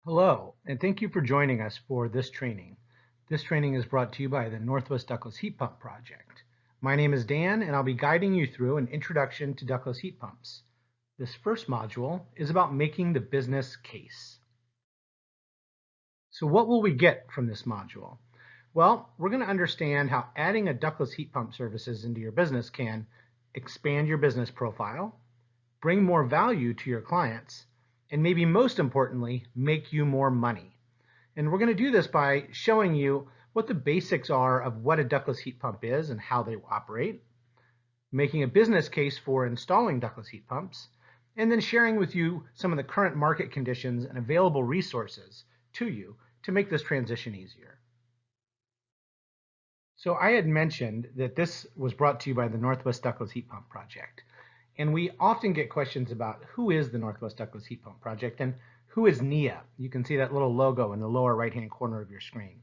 Hello, and thank you for joining us for this training. This training is brought to you by the Northwest Ductless Heat Pump Project. My name is Dan, and I'll be guiding you through an introduction to ductless heat pumps. This first module is about making the business case. So what will we get from this module? Well, we're going to understand how adding a ductless heat pump services into your business can expand your business profile, bring more value to your clients, and maybe most importantly, make you more money. And we're going to do this by showing you what the basics are of what a ductless heat pump is and how they operate, making a business case for installing ductless heat pumps, and then sharing with you some of the current market conditions and available resources to you to make this transition easier. So I had mentioned that this was brought to you by the Northwest Ductless Heat Pump Project. And we often get questions about who is the Northwest Ductless Heat Pump Project and who is NEA. You can see that little logo in the lower right-hand corner of your screen.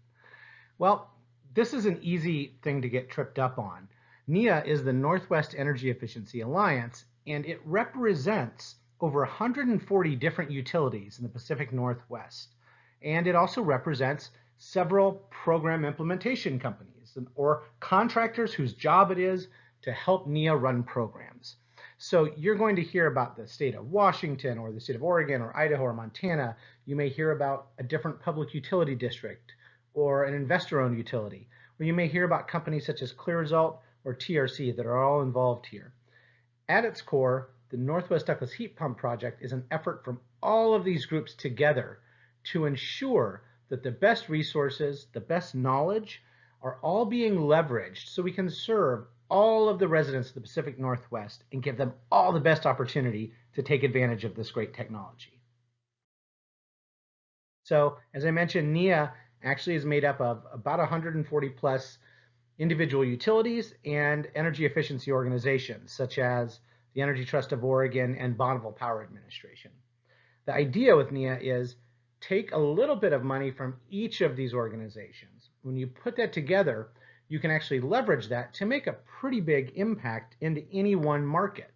Well, this is an easy thing to get tripped up on. NEA is the Northwest Energy Efficiency Alliance, and it represents over 140 different utilities in the Pacific Northwest. And it also represents several program implementation companies or contractors whose job it is to help NEA run programs. So you're going to hear about the state of Washington or the state of Oregon or Idaho or Montana. You may hear about a different public utility district or an investor-owned utility, or you may hear about companies such as ClearResult or TRC that are all involved here. At its core, the Northwest Ductless Heat Pump Project is an effort from all of these groups together to ensure that the best resources, the best knowledge are all being leveraged so we can serve all of the residents of the Pacific Northwest and give them all the best opportunity to take advantage of this great technology. So as I mentioned, NEA actually is made up of about 140 plus individual utilities and energy efficiency organizations, such as the Energy Trust of Oregon and Bonneville Power Administration. The idea with NEA is take a little bit of money from each of these organizations. When you put that together, you can actually leverage that to make a pretty big impact into any one market.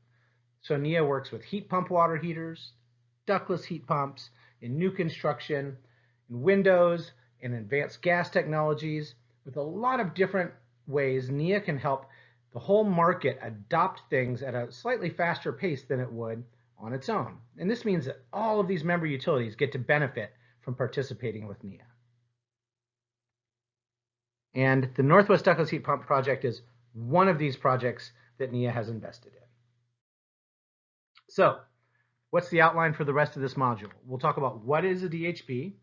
So NEA works with heat pump water heaters, ductless heat pumps, in new construction, in windows, in advanced gas technologies. With a lot of different ways, NEA can help the whole market adopt things at a slightly faster pace than it would on its own. And this means that all of these member utilities get to benefit from participating with NEA. And the Northwest Ductless Heat Pump Project is one of these projects that NEA has invested in. So what's the outline for the rest of this module? We'll talk about what is a DHP,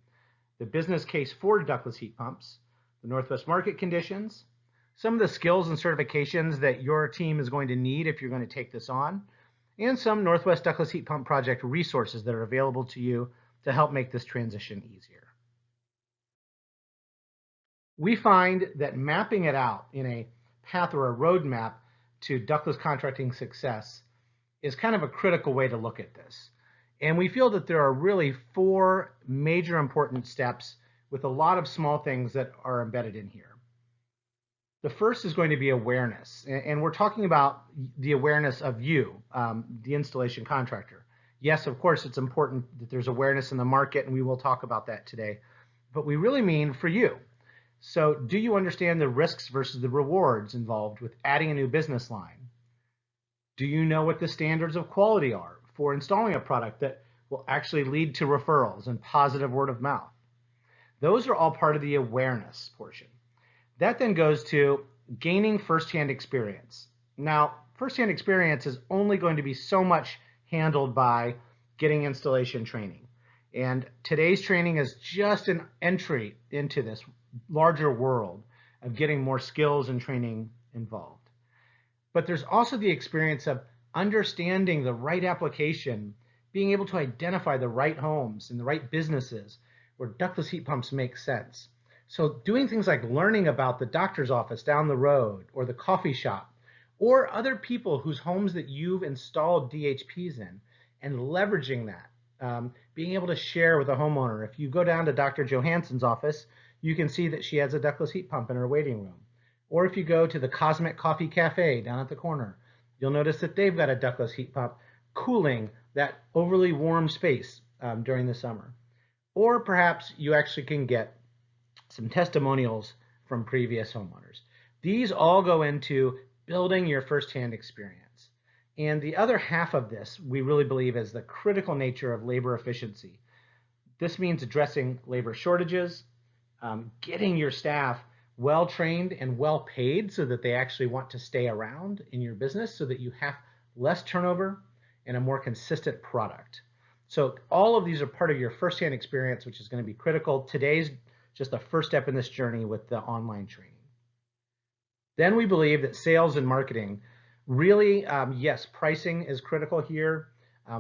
the business case for ductless heat pumps, the Northwest market conditions, some of the skills and certifications that your team is going to need if you're going to take this on, and some Northwest Ductless Heat Pump Project resources that are available to you to help make this transition easier. We find that mapping it out in a path or a roadmap to ductless contracting success is kind of a critical way to look at this. And we feel that there are really four major important steps with a lot of small things that are embedded in here. The first is going to be awareness. And we're talking about the awareness of you, the installation contractor. Yes, of course, it's important that there's awareness in the market, and we will talk about that today. But we really mean for you. So do you understand the risks versus the rewards involved with adding a new business line? Do you know what the standards of quality are for installing a product that will actually lead to referrals and positive word of mouth? Those are all part of the awareness portion. That then goes to gaining firsthand experience. Now, firsthand experience is only going to be so much handled by getting installation training. And today's training is just an entry into this larger world of getting more skills and training involved. But there's also the experience of understanding the right application, being able to identify the right homes and the right businesses where ductless heat pumps make sense. So doing things like learning about the doctor's office down the road or the coffee shop or other people whose homes that you've installed DHPs in and leveraging that, being able to share with a homeowner. If you go down to Dr. Johansson's office, you can see that she has a ductless heat pump in her waiting room. Or if you go to the Cosmic Coffee Cafe down at the corner, you'll notice that they've got a ductless heat pump cooling that overly warm space during the summer. or perhaps you actually can get some testimonials from previous homeowners. These all go into building your firsthand experience. And the other half of this, we really believe, is the critical nature of labor efficiency. This means addressing labor shortages, getting your staff well trained and well paid so that they actually want to stay around in your business so that you have less turnover and a more consistent product. So all of these are part of your firsthand experience, which is going to be critical. Today's just the first step in this journey with the online training. Then we believe that sales and marketing really, yes, pricing is critical here.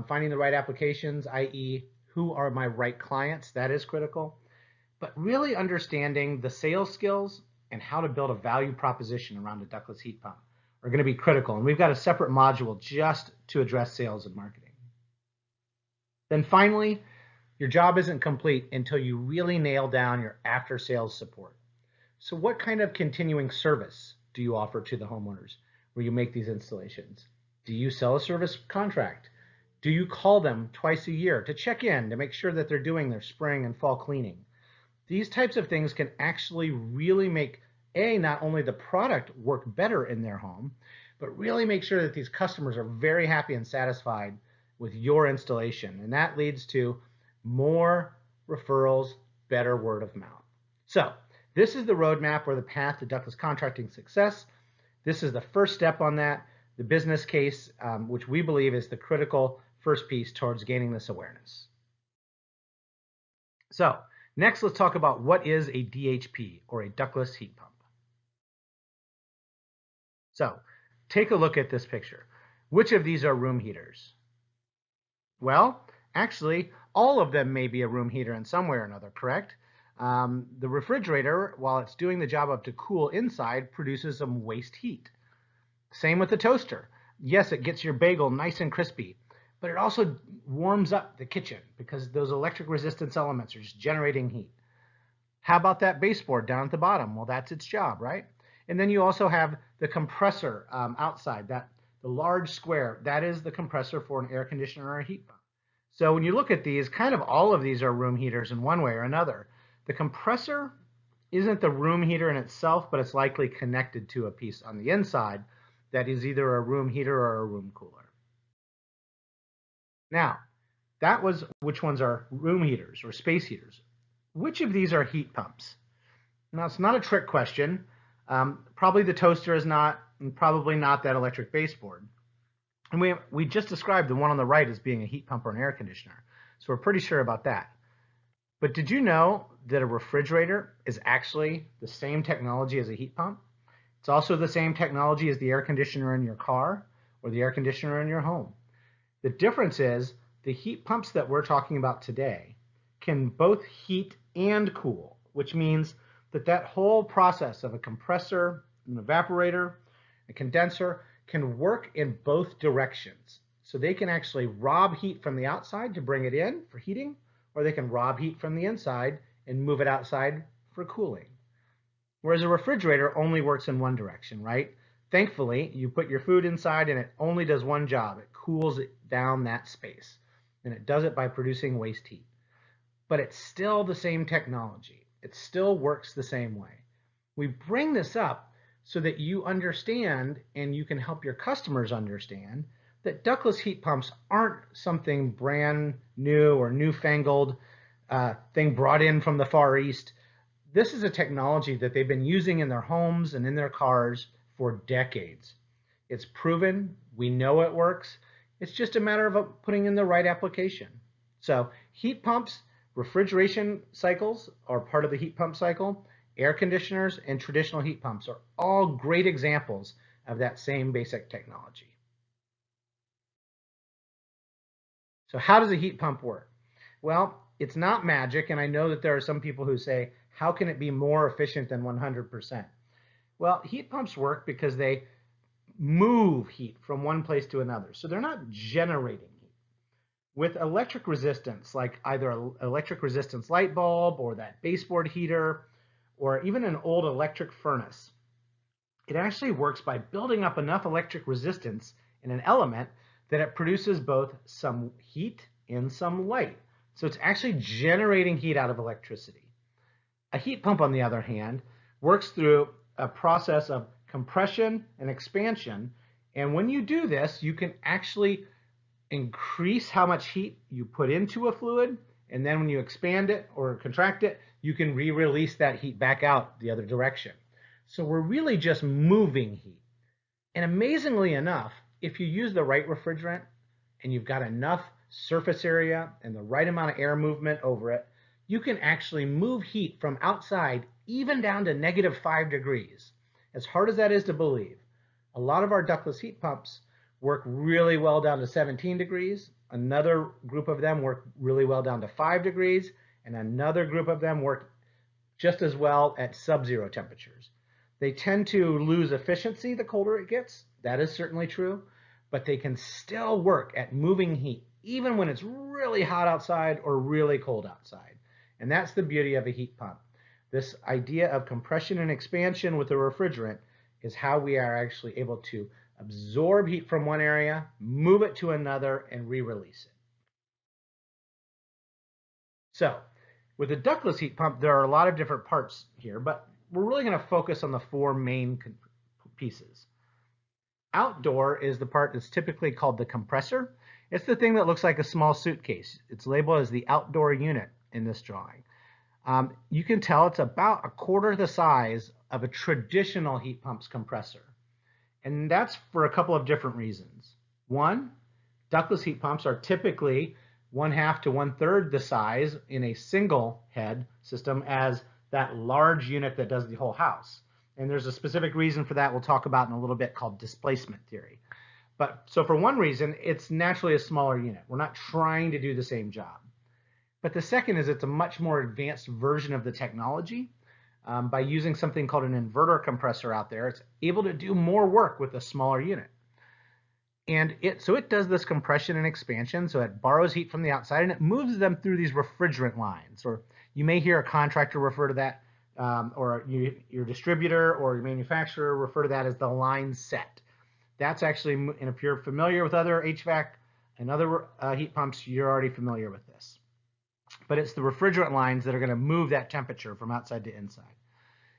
Finding the right applications, i.e., who are my right clients, that is critical. But really understanding the sales skills and how to build a value proposition around a ductless heat pump are going to be critical. And we've got a separate module just to address sales and marketing. Then finally, your job isn't complete until you really nail down your after sales support. So what kind of continuing service do you offer to the homeowners where you make these installations? Do you sell a service contract? Do you call them twice a year to check in to make sure that they're doing their spring and fall cleaning? These types of things can actually really make not only the product work better in their home, but really make sure that these customers are very happy and satisfied with your installation. And that leads to more referrals, better word of mouth. So this is the roadmap or the path to ductless contracting success. This is the first step on that, the business case, which we believe is the critical first piece towards gaining this awareness. So next, let's talk about what is a DHP, or a ductless heat pump. So take a look at this picture. Which of these are room heaters? Well, actually, all of them may be a room heater in some way or another, correct? The refrigerator, while it's doing the job of to cool inside, produces some waste heat. Same with the toaster. Yes, it gets your bagel nice and crispy, but it also warms up the kitchen because those electric resistance elements are just generating heat. How about that baseboard down at the bottom? Well, that's its job, right? And then you also have the compressor outside, the large square, that is the compressor for an air conditioner or a heat pump. So when you look at these, kind of all of these are room heaters in one way or another. The compressor isn't the room heater in itself, but it's likely connected to a piece on the inside that is either a room heater or a room cooler. Now, that was which ones are room heaters or space heaters. Which of these are heat pumps? Now, it's not a trick question. Probably the toaster is not, and probably not that electric baseboard. And we just described the one on the right as being a heat pump or an air conditioner. So we're pretty sure about that. But did you know that a refrigerator is actually the same technology as a heat pump? It's also the same technology as the air conditioner in your car or the air conditioner in your home. The difference is the heat pumps that we're talking about today can both heat and cool, which means that whole process of a compressor, an evaporator, a condenser can work in both directions. So they can actually rob heat from the outside to bring it in for heating, or they can rob heat from the inside and move it outside for cooling. Whereas a refrigerator only works in one direction, right? Thankfully, you put your food inside and it only does one job. It cools it down that space. And it does it by producing waste heat. But it's still the same technology. It still works the same way. We bring this up so that you understand and you can help your customers understand that ductless heat pumps aren't something brand new or newfangled thing brought in from the Far East. This is a technology that they've been using in their homes and in their cars for decades. It's proven, we know it works. It's just a matter of putting in the right application. So heat pumps, refrigeration cycles are part of the heat pump cycle. Air conditioners and traditional heat pumps are all great examples of that same basic technology. So how does a heat pump work? Well, it's not magic, and I know that there are some people who say, how can it be more efficient than 100%? Well, heat pumps work because they move heat from one place to another. So they're not generating heat. With electric resistance, like either an electric resistance light bulb or that baseboard heater, or even an old electric furnace, it actually works by building up enough electric resistance in an element that it produces both some heat and some light. So it's actually generating heat out of electricity. A heat pump, on the other hand, works through a process of compression and expansion. And when you do this, you can actually increase how much heat you put into a fluid. And then when you expand it or contract it, you can re-release that heat back out the other direction. So we're really just moving heat. And amazingly enough, if you use the right refrigerant and you've got enough surface area and the right amount of air movement over it, you can actually move heat from outside even down to -5 degrees. As hard as that is to believe, a lot of our ductless heat pumps work really well down to 17 degrees. Another group of them work really well down to 5 degrees, and another group of them work just as well at sub-zero temperatures. They tend to lose efficiency the colder it gets. That is certainly true, but they can still work at moving heat even when it's really hot outside or really cold outside. And that's the beauty of a heat pump. This idea of compression and expansion with a refrigerant is how we are actually able to absorb heat from one area, move it to another, and re-release it. So with a ductless heat pump, there are a lot of different parts here, but we're really going to focus on the four main pieces. Outdoor is the part that's typically called the compressor. It's the thing that looks like a small suitcase. It's labeled as the outdoor unit in this drawing. You can tell it's about 1/4 the size of a traditional heat pump's compressor. And that's for a couple of different reasons. One, ductless heat pumps are typically 1/2 to 1/3 the size in a single head system as that large unit that does the whole house. And there's a specific reason for that we'll talk about in a little bit called displacement theory. But so for one reason, it's naturally a smaller unit. We're not trying to do the same job. But the second is it's a much more advanced version of the technology. By using something called an inverter compressor out there, it's able to do more work with a smaller unit. And it does this compression and expansion, so it borrows heat from the outside and it moves them through these refrigerant lines. Or you may hear a contractor refer to that, or your distributor or your manufacturer refer to that as the line set. That's actually, and if you're familiar with other HVAC and other heat pumps, you're already familiar with this. But it's the refrigerant lines that are going to move that temperature from outside to inside.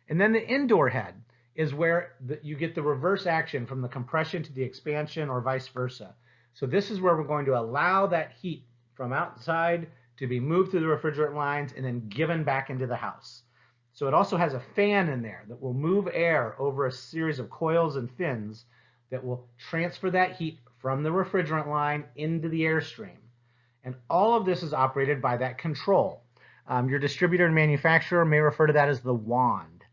And then the indoor head is where you get the reverse action from the compression to the expansion or vice versa. So this is where we're going to allow that heat from outside to be moved through the refrigerant lines and then given back into the house. So it also has a fan in there that will move air over a series of coils and fins that will transfer that heat from the refrigerant line into the airstream. And all of this is operated by that control. Your distributor and manufacturer may refer to that as the wand.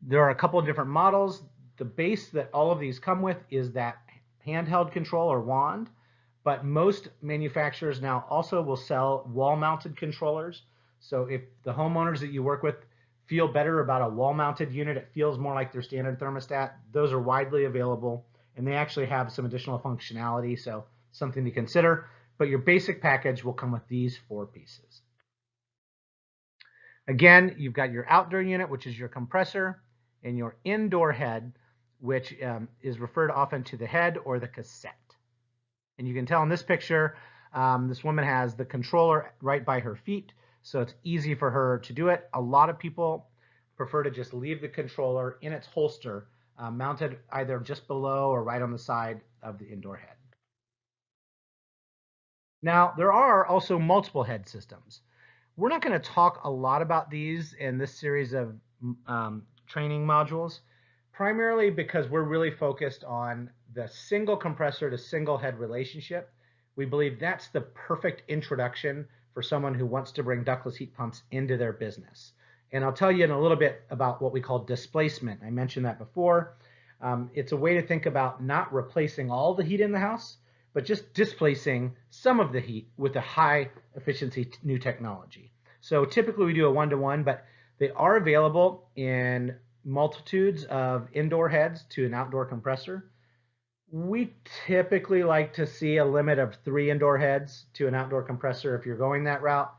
There are a couple of different models. The base that all of these come with is that handheld control or wand, but most manufacturers now also will sell wall-mounted controllers. So if the homeowners that you work with feel better about a wall-mounted unit, it feels more like their standard thermostat, those are widely available, and they actually have some additional functionality, so something to consider. But your basic package will come with these four pieces. Again, you've got your outdoor unit, which is your compressor, and your indoor head, which is referred often to the head or the cassette. And you can tell in this picture, this woman has the controller right by her feet, so it's easy for her to do it. A lot of people prefer to just leave the controller in its holster, mounted either just below or right on the side of the indoor head. Now, there are also multiple head systems. We're not going to talk a lot about these in this series of training modules, primarily because we're really focused on the single compressor to single head relationship. We believe that's the perfect introduction for someone who wants to bring ductless heat pumps into their business. And I'll tell you in a little bit about what we call displacement. I mentioned that before. It's a way to think about not replacing all the heat in the house, but just displacing some of the heat with a high efficiency new technology. So typically we do a 1-to-1, but they are available in multitudes of indoor heads to an outdoor compressor. We typically like to see a limit of 3 indoor heads to an outdoor compressor if you're going that route.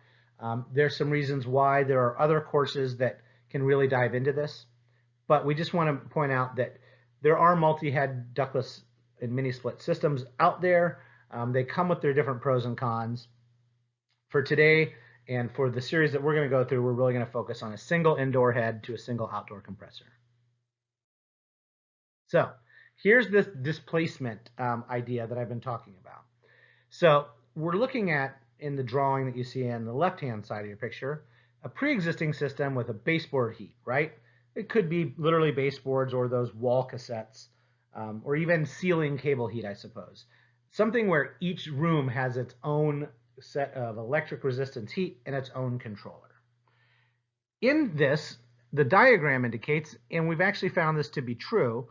There's some reasons why. There are other courses that can really dive into this, but we just want to point out that there are multi-head ductless and mini split systems out there. They come with their different pros and cons. For today and for the series that we're going to go through, we're really going to focus on a single indoor head to a single outdoor compressor. So here's this displacement idea that I've been talking about. So we're looking at, in the drawing that you see on the left-hand side of your picture, a pre-existing system with a baseboard heat, right? It could be literally baseboards or those wall cassettes, or even ceiling cable heat, I suppose. Something where each room has its own set of electric resistance heat and its own controller. In this, the diagram indicates, and we've actually found this to be true,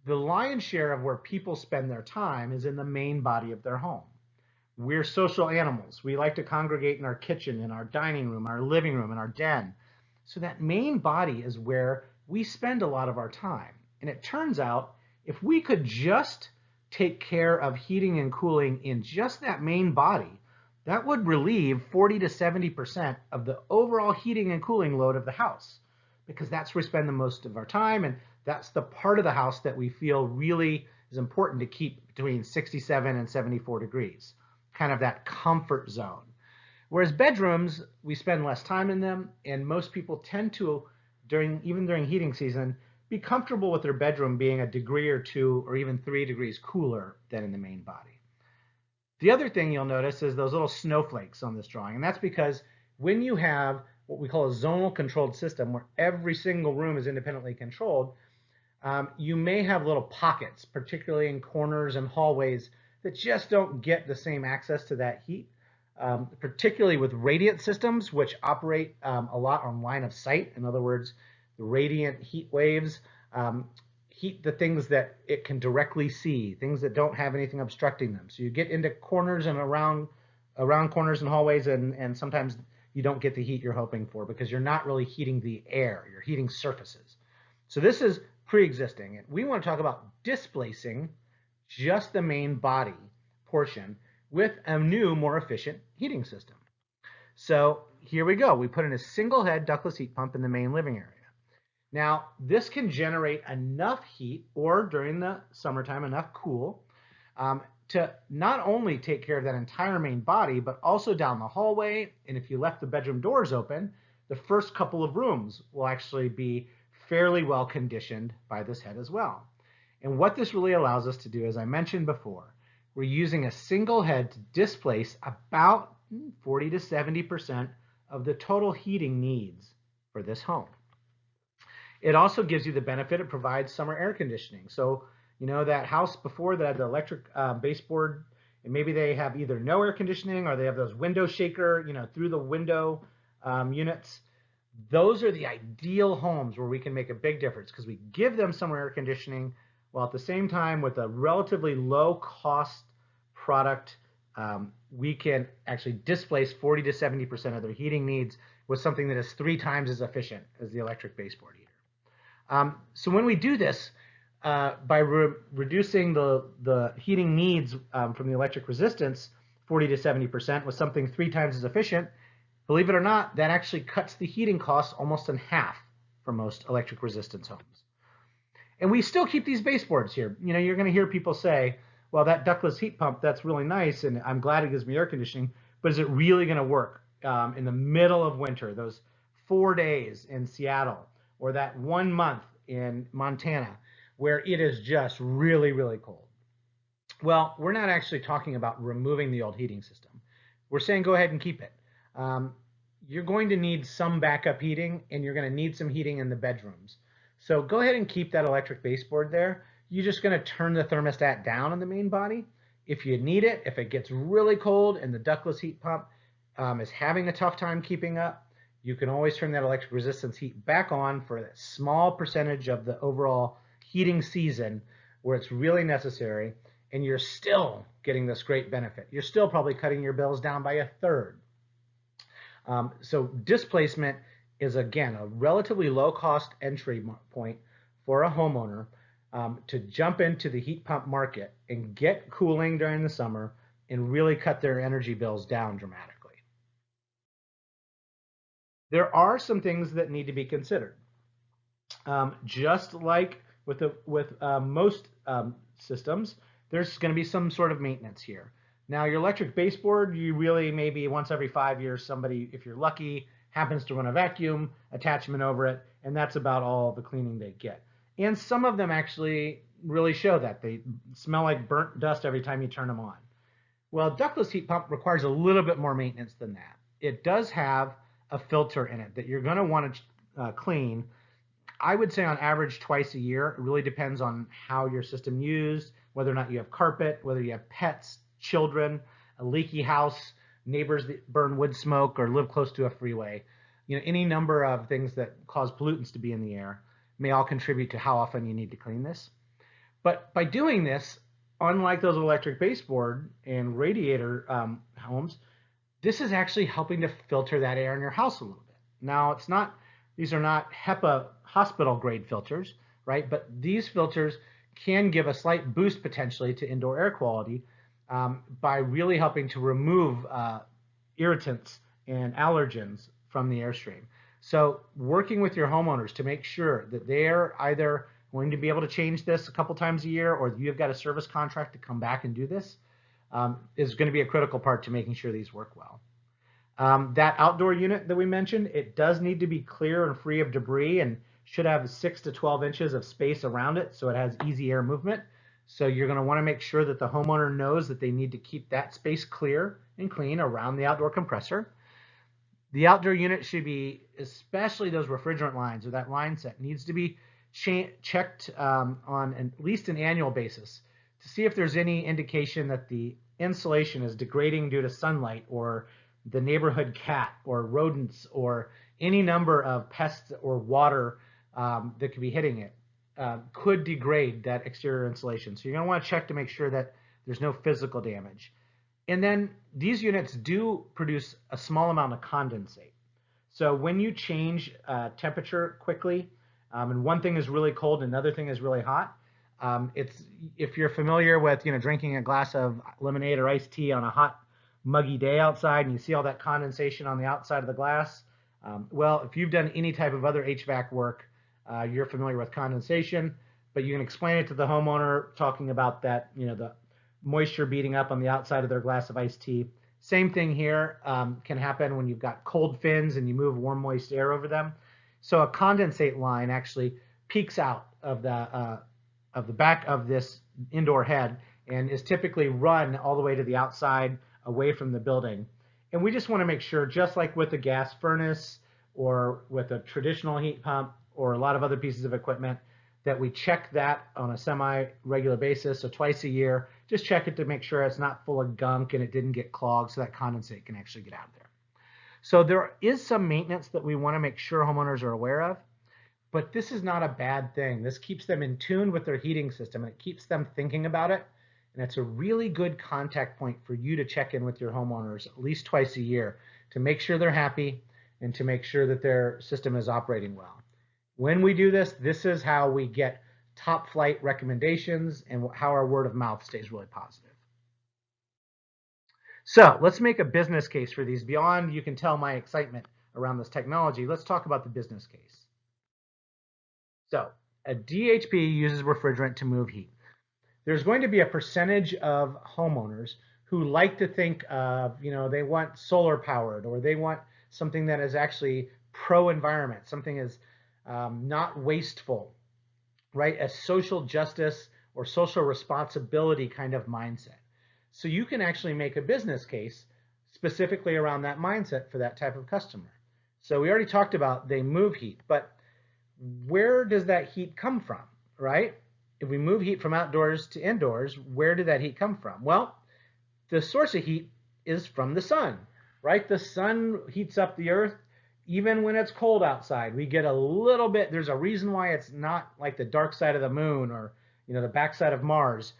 the lion's share of where people spend their time is in the main body of their home. We're social animals. We like to congregate in our kitchen, in our dining room, our living room, in our den. So that main body is where we spend a lot of our time. And it turns out, if we could just take care of heating and cooling in just that main body, that would relieve 40 to 70% of the overall heating and cooling load of the house, because that's where we spend the most of our time, and that's the part of the house that we feel really is important to keep between 67 and 74 degrees, kind of that comfort zone. Whereas bedrooms, we spend less time in them, and most people tend to, even during heating season, be comfortable with their bedroom being a degree or 2 or even 3 degrees cooler than in the main body. The other thing you'll notice is those little snowflakes on this drawing, and that's because when you have what we call a zonal controlled system, where every single room is independently controlled, you may have little pockets, particularly in corners and hallways, that just don't get the same access to that heat, particularly with radiant systems, which operate a lot on line of sight. In other words, the radiant heat waves heat the things that it can directly see, things that don't have anything obstructing them. So you get into corners and around corners and hallways, and sometimes you don't get the heat you're hoping for because you're not really heating the air, you're heating surfaces. So this is pre-existing. And we want to talk about displacing just the main body portion with a new, more efficient heating system. So here we go. We put in a single head ductless heat pump in the main living area. Now, this can generate enough heat, or during the summertime, enough cool, to not only take care of that entire main body, but also down the hallway. And if you left the bedroom doors open, the first couple of rooms will actually be fairly well conditioned by this head as well. And what this really allows us to do, as I mentioned before, we're using a single head to displace about 40 to 70% of the total heating needs for this home. It also gives you the benefit, it provides summer air conditioning. So, you know, that house before that had the electric baseboard, and maybe they have either no air conditioning or they have those window shaker, you know, through the window units. Those are the ideal homes where we can make a big difference because we give them summer air conditioning while at the same time with a relatively low cost product, we can actually displace 40 to 70% of their heating needs with something that is 3 times as efficient as the electric baseboard heater. So when we do this, by reducing the heating needs from the electric resistance 40 to 70% with something 3 times as efficient, believe it or not, that actually cuts the heating costs almost in half for most electric resistance homes. And we still keep these baseboards here. You know, you're going to hear people say, well, that ductless heat pump, that's really nice, and I'm glad it gives me air conditioning, but is it really going to work in the middle of winter, those 4 days in Seattle, or that 1 month in Montana, where it is just really, really cold? Well, we're not actually talking about removing the old heating system. We're saying go ahead and keep it. You're going to need some backup heating, and you're going to need some heating in the bedrooms. So go ahead and keep that electric baseboard there. You're just going to turn the thermostat down in the main body. If you need it, if it gets really cold and the ductless heat pump is having a tough time keeping up, you can always turn that electric resistance heat back on for a small percentage of the overall heating season where it's really necessary, and you're still getting this great benefit. You're still probably cutting your bills down by 1/3. So displacement is, again, a relatively low-cost entry point for a homeowner to jump into the heat pump market and get cooling during the summer and really cut their energy bills down dramatically. There are some things that need to be considered. Just like with most systems, there's going to be some sort of maintenance here. Now, your electric baseboard, you really maybe once every 5 years, somebody, if you're lucky, happens to run a vacuum attachment over it, and that's about all the cleaning they get. And some of them actually really show that. They smell like burnt dust every time you turn them on. Well, ductless heat pump requires a little bit more maintenance than that. It does have a filter in it that you're going to want to clean. I would say on average twice a year. It really depends on how your system used, whether or not you have carpet, whether you have pets, children, a leaky house, neighbors that burn wood smoke, or live close to a freeway. Any number of things that cause pollutants to be in the air may all contribute to how often you need to clean this. But by doing this, unlike those electric baseboard and radiator homes, this is actually helping to filter that air in your house a little bit. Now, these are not HEPA hospital grade filters, right? But these filters can give a slight boost potentially to indoor air quality by really helping to remove irritants and allergens from the airstream. So working with your homeowners to make sure that they're either going to be able to change this a couple times a year, or you've got a service contract to come back and do this, is going to be a critical part to making sure these work well. That outdoor unit that we mentioned, it does need to be clear and free of debris and should have 6 to 12 inches of space around it so it has easy air movement. So you're going to want to make sure that the homeowner knows that they need to keep that space clear and clean around the outdoor compressor. The outdoor unit should be, especially those refrigerant lines or that line set, needs to be checked on at least an annual basis to see if there's any indication that the insulation is degrading due to sunlight or the neighborhood cat or rodents or any number of pests or water that could be hitting it could degrade that exterior insulation. So you're going to want to check to make sure that there's no physical damage. And then these units do produce a small amount of condensate. So when you change temperature quickly, and one thing is really cold, another thing is really hot, if you're familiar with drinking a glass of lemonade or iced tea on a hot muggy day outside and you see all that condensation on the outside of the glass, well, if you've done any type of other HVAC work, you're familiar with condensation, but you can explain it to the homeowner talking about that, the moisture beating up on the outside of their glass of iced tea. Same thing here can happen when you've got cold fins and you move warm, moist air over them. So a condensate line actually peeks out of the back of this indoor head and is typically run all the way to the outside away from the building. And we just want to make sure, just like with a gas furnace or with a traditional heat pump or a lot of other pieces of equipment, that we check that on a semi-regular basis. So twice a year, just check it to make sure it's not full of gunk and it didn't get clogged so that condensate can actually get out of there. So there is some maintenance that we want to make sure homeowners are aware of, but this is not a bad thing. This keeps them in tune with their heating system and it keeps them thinking about it. And it's a really good contact point for you to check in with your homeowners at least twice a year to make sure they're happy and to make sure that their system is operating well. When we do this, this is how we get top flight recommendations and how our word of mouth stays really positive. So let's make a business case for these. Beyond, you can tell my excitement around this technology. Let's talk about the business case. So a DHP uses refrigerant to move heat. There's going to be a percentage of homeowners who like to think of, they want solar powered, or they want something that is actually pro-environment, something is not wasteful, right? A social justice or social responsibility kind of mindset. So you can actually make a business case specifically around that mindset for that type of customer. So we already talked about they move heat, but where does that heat come from, right? If we move heat from outdoors to indoors, where did that heat come from? Well, the source of heat is from the sun, right? The sun heats up the earth. Even when it's cold outside, we get a little bit. There's a reason why it's not like the dark side of the moon or the backside of Mars.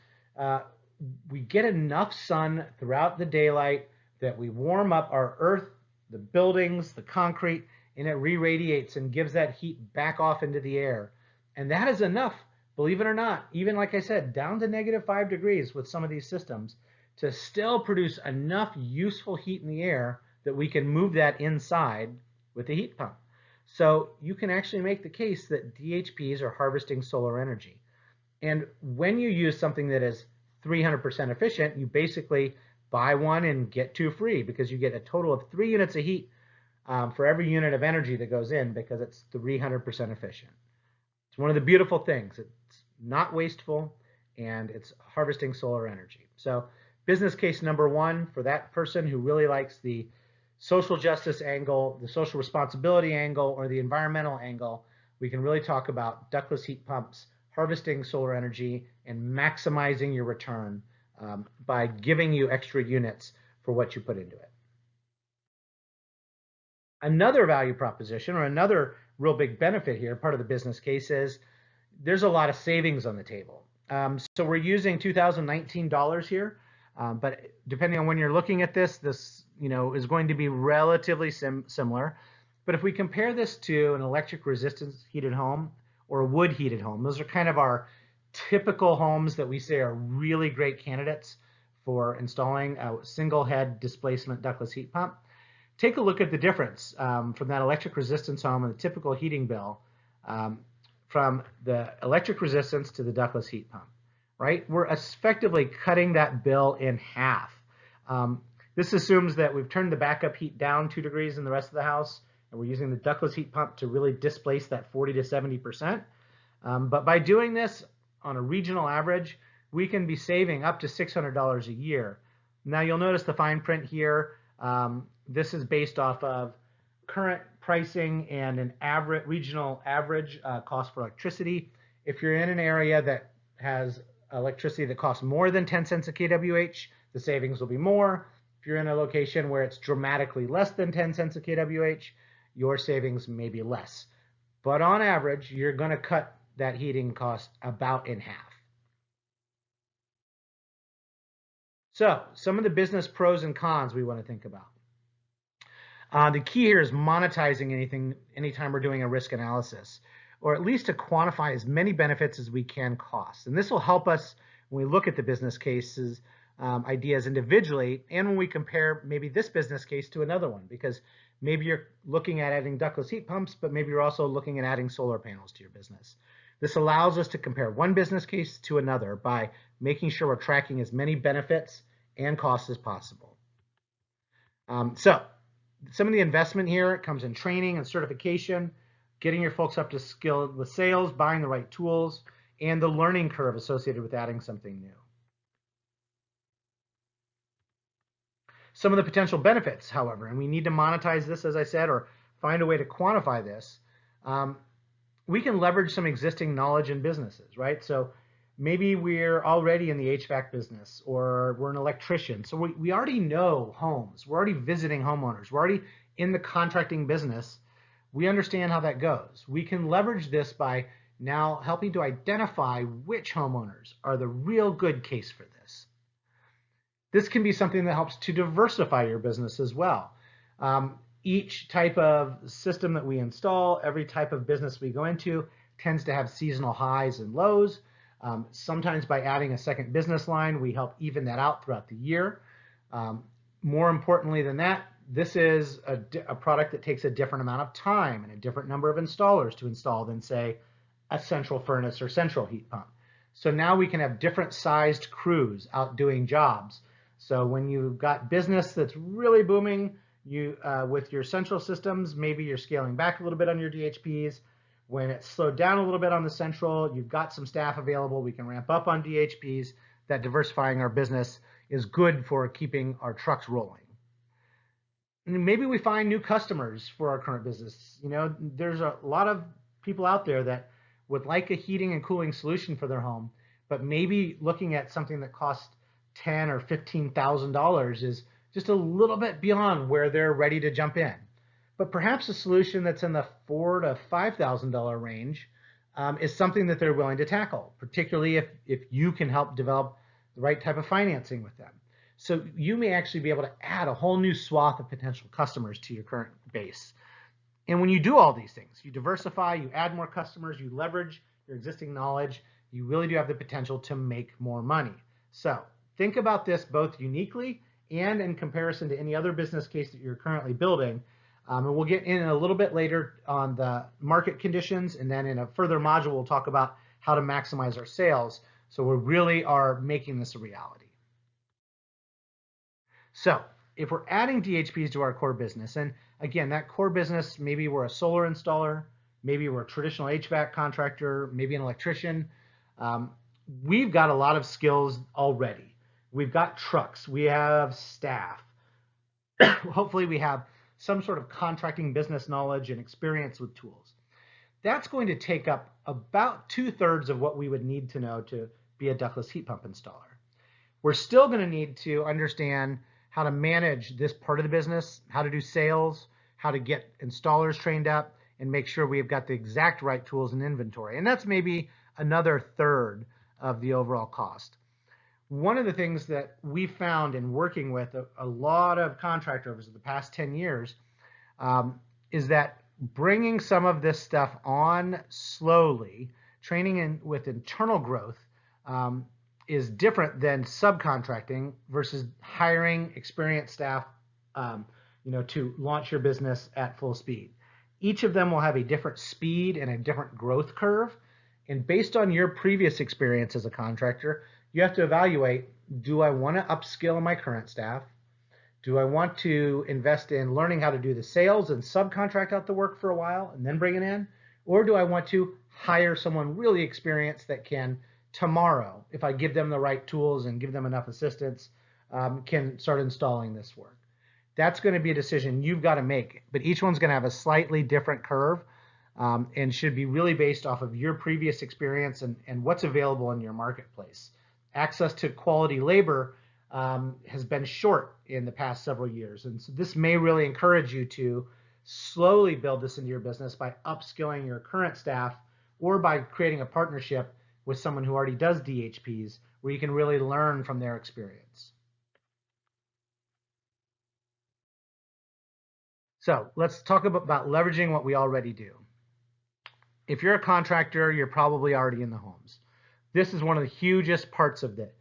We get enough sun throughout the daylight that we warm up our earth, the buildings, the concrete, and it re-radiates and gives that heat back off into the air. And that is enough, believe it or not, even like I said, down to -5 degrees with some of these systems, to still produce enough useful heat in the air that we can move that inside with the heat pump. So you can actually make the case that DHPs are harvesting solar energy. And when you use something that is 300% efficient, you basically, buy one and get two free, because you get a total of 3 units of heat for every unit of energy that goes in, because it's 300% efficient. It's one of the beautiful things. It's not wasteful, and it's harvesting solar energy. So business case number one for that person who really likes the social justice angle, the social responsibility angle, or the environmental angle, we can really talk about ductless heat pumps, harvesting solar energy, and maximizing your return by giving you extra units for what you put into it. Another value proposition, or another real big benefit here, part of the business case, is there's a lot of savings on the table. So we're using 2019 dollars here, but depending on when you're looking at this is going to be relatively similar. But if we compare this to an electric resistance heated home or a wood heated home, those are kind of our typical homes that we say are really great candidates for installing a single head displacement ductless heat pump. Take a look at the difference from that electric resistance home and the typical heating bill from the electric resistance to the ductless heat pump, right? We're effectively cutting that bill in half. This assumes that we've turned the backup heat down 2 degrees in the rest of the house, and we're using the ductless heat pump to really displace that 40 to 70%. But by doing this on a regional average, we can be saving up to $600 a year. Now you'll notice the fine print here. This is based off of current pricing and an average regional average cost for electricity. If you're in an area that has electricity that costs more than 10 cents a kWh, the savings will be more. If you're in a location where it's dramatically less than 10 cents a kWh, your savings may be less. But on average, you're going to cut that heating cost about in half. So some of the business pros and cons we want to think about. The key here is monetizing anytime we're doing a risk analysis, or at least to quantify as many benefits as we can cost. And this will help us when we look at the business cases, ideas individually, and when we compare maybe this business case to another one, because maybe you're looking at adding ductless heat pumps, but maybe you're also looking at adding solar panels to your business. This allows us to compare one business case to another by making sure we're tracking as many benefits and costs as possible. So some of the investment here comes in training and certification, getting your folks up to skill with sales, buying the right tools, and the learning curve associated with adding something new. Some of the potential benefits, however, and we need to monetize this, as I said, or find a way to quantify this. We can leverage some existing knowledge in businesses, right? So maybe we're already in the HVAC business, or we're an electrician. So we already know homes. We're already visiting homeowners. We're already in the contracting business. We understand how that goes. We can leverage this by now helping to identify which homeowners are the real good case for this. This can be something that helps to diversify your business as well. Each type of system that we install, every type of business we go into tends to have seasonal highs and lows. Sometimes by adding a second business line, we help even that out throughout the year. More importantly than that, this is a product that takes a different amount of time and a different number of installers to install than, say, a central furnace or central heat pump. So now we can have different sized crews out doing jobs. So when you've got business that's really booming, with your central systems, maybe you're scaling back a little bit on your DHPs. When it's slowed down a little bit on the central, you've got some staff available, we can ramp up on DHPs. That diversifying our business is good for keeping our trucks rolling. And maybe we find new customers for our current business. There's a lot of people out there that would like a heating and cooling solution for their home, but maybe looking at something that costs $10,000 or $15,000 is just a little bit beyond where they're ready to jump in. But perhaps a solution that's in the $4,000 to $5,000 range is something that they're willing to tackle, particularly if you can help develop the right type of financing with them. So you may actually be able to add a whole new swath of potential customers to your current base. And when you do all these things, you diversify, you add more customers, you leverage your existing knowledge, you really do have the potential to make more money. So think about this both uniquely and in comparison to any other business case that you're currently building. And we'll get in a little bit later on the market conditions, and then in a further module, we'll talk about how to maximize our sales. So we really are making this a reality. So if we're adding DHPs to our core business, and again, that core business, maybe we're a solar installer, maybe we're a traditional HVAC contractor, maybe an electrician, um, we've got a lot of skills already. We've got trucks, we have staff. Hopefully we have some sort of contracting business knowledge and experience with tools. That's going to take up about 2/3 of what we would need to know to be a ductless heat pump installer. We're still going to need to understand how to manage this part of the business, how to do sales, how to get installers trained up, and make sure we've got the exact right tools and inventory. And that's maybe another third of the overall cost. One of the things that we found in working with a lot of contractors over the past 10 years is that bringing some of this stuff on slowly, training in with internal growth, is different than subcontracting versus hiring experienced staff, to launch your business at full speed. Each of them will have a different speed and a different growth curve. And based on your previous experience as a contractor, you have to evaluate, do I want to upskill my current staff? Do I want to invest in learning how to do the sales and subcontract out the work for a while and then bring it in? Or do I want to hire someone really experienced that can tomorrow, if I give them the right tools and give them enough assistance, can start installing this work? That's going to be a decision you've got to make, but each one's going to have a slightly different curve, and should be really based off of your previous experience and what's available in your marketplace. Access to quality labor has been short in the past several years, and so this may really encourage you to slowly build this into your business by upskilling your current staff or by creating a partnership with someone who already does DHPs where you can really learn from their experience. So let's talk about leveraging what we already do. If you're a contractor, you're probably already in the homes. This is one of the hugest parts of it.